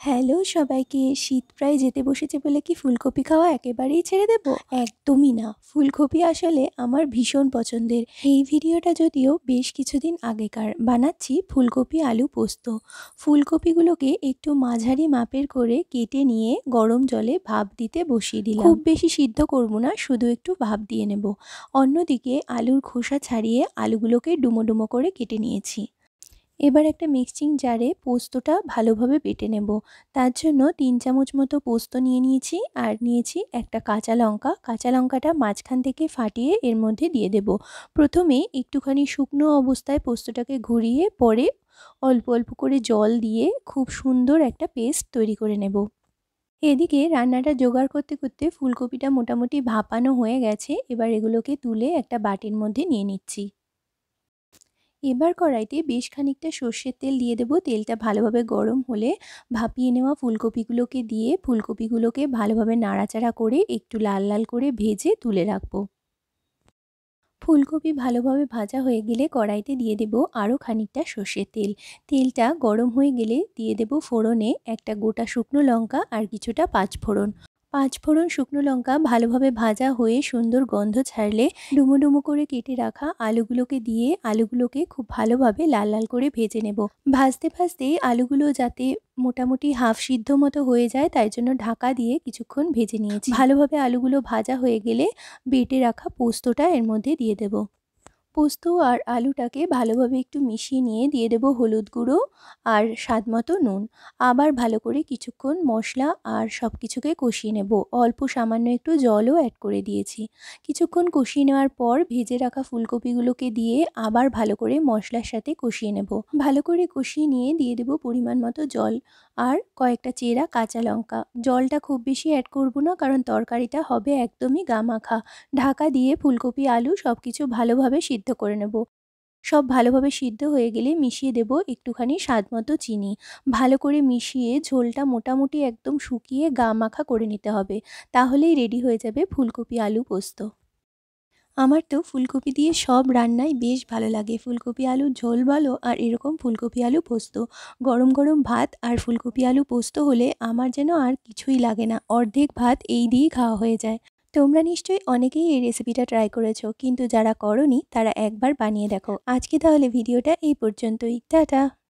Hello সবাইকে। শীত প্রায় যেতে বসেছে বলে কি ফুলকপি খাওয়া একেবারেই ছেড়ে দেব? একদমই না। ফুলকপি আসলে আমার ভীষণ পছন্দের। এই ভিডিওটা যদিও বেশ কিছুদিন আগেকার। বানাচ্ছি ফুলকপি আলু পোস্ত। ফুলকপিগুলোকে একটু মাঝারি মাপের করে কেটে নিয়ে গরম জলে ভাপ দিতে বসিয়ে দিলাম। খুব বেশি সিদ্ধ করব না, শুধু একটু ভাপ দিয়ে নেব। অন্যদিকে আলুর খোসা ছাড়িয়ে আলুগুলোকে ডুমো ডুমো করে কেটে নিয়েছি। এবার একটা মিক্সিং জারে পোস্তটা ভালোভাবে বেটে নেব। তার জন্য 3 চামচ মতো পোস্ত নিয়ে নিয়েছি আর নিয়েছি একটা কাঁচা লঙ্কা। কাঁচা লঙ্কাটা মাঝখান থেকে ফাটিয়ে এর মধ্যে দিয়ে দেব। প্রথমে একটুখানি শুকনো অবস্থায় পোস্তটাকে ঘুরিয়ে পরে অল্প অল্প করে জল দিয়ে খুব সুন্দর একটা পেস্ট তৈরি করে নেব। এদিকে রান্নাটা জোগাড় করতে করতে ফুলকপিটা মোটামুটি ভাপানো হয়ে গেছে। এবার এগুলোকে তুলে একটা বাটির মধ্যে নিয়ে নিচ্ছি। এবার কড়াইতে বেশ খানিকটা সর্ষের তেল দিয়ে দেবো। তেলটা ভালোভাবে গরম হলে ভাপিয়ে নেওয়া ফুলকপিগুলোকে দিয়ে ফুলকপিগুলোকে ভালোভাবে নাড়াচাড়া করে একটু লাল লাল করে ভেজে তুলে রাখবো। ফুলকপি ভালোভাবে ভাজা হয়ে গেলে কড়াইতে দিয়ে দেব আরও খানিকটা সর্ষের তেল। তেলটা গরম হয়ে গেলে দিয়ে দেব ফোড়নে একটা গোটা শুকনো লঙ্কা আর কিছুটা পাঁচফোড়ন। পাঁচফোড়ন শুকনো লঙ্কা ভালোভাবে ভাজা হয়ে সুন্দর গন্ধ ছাড়লে ডুমো ডুমো করে কেটে রাখা আলুগুলোকে দিয়ে আলুগুলোকে খুব ভালোভাবে লাল লাল করে ভেজে নেব। ভাজতে ভাজতে আলুগুলো যাতে মোটামুটি হাফ সিদ্ধ মতো হয়ে যায় তাই জন্য ঢাকা দিয়ে কিছুক্ষণ ভেজে নিয়েছি। ভালোভাবে আলুগুলো ভাজা হয়ে গেলে বেটে রাখা পোস্তটা এর মধ্যে দিয়ে দেব। পোস্ত আর আলুটাকে ভালোভাবে একটু মিশিয়ে নিয়ে দিয়ে দেব হলুদ গুঁড়ো আর স্বাদ মতো নুন। আবার ভালো করে কিছুক্ষণ মশলা আর সব কিছুকে কষিয়ে নেব। অল্প সামান্য একটু জলও অ্যাড করে দিয়েছি। কিছুক্ষণ কষিয়ে নেওয়ার পর ভেজে রাখা ফুলকপিগুলোকে দিয়ে আবার ভালো করে মশলার সাথে কষিয়ে নেব। ভালো করে কষিয়ে নিয়ে দিয়ে দেব পরিমাণ মতো জল আর কয়েকটা চেরা কাঁচা লঙ্কা। জলটা খুব বেশি অ্যাড করব না, কারণ তরকারিটা হবে একদমই গামাখা। ঢাকা দিয়ে ফুলকপি আলু সব কিছু ভালোভাবে সিদ্ধ করে নেব। সব ভালোভাবে সিদ্ধ হয়ে গেলে মিশিয়ে দেব একটুখানি স্বাদ মতো চিনি। ভালো করে মিশিয়ে ঝোলটা মোটামুটি একদম শুকিয়ে গা মাখা করে নিতে হবে। তাহলেই রেডি হয়ে যাবে ফুলকপি আলু পোস্ত। আমার তো ফুলকপি দিয়ে সব রান্নাই বেশ ভালো লাগে। ফুলকপি আলুর ঝোল বলো আর এরকম ফুলকপি আলু পোস্ত। গরম গরম ভাত আর ফুলকপি আলু পোস্ত হলে আমার যেন আর কিছুই লাগে না। অর্ধেক ভাত এই দিয়েই খাওয়া হয়ে যায়। তোমরা নিশ্চয়ই অনেকেই এই রেসিপিটা ট্রাই করেছো, কিন্তু যারা করোনি তারা একবার বানিয়ে দেখো। আজকে তাহলে ভিডিওটা এই পর্যন্তই। টাটা।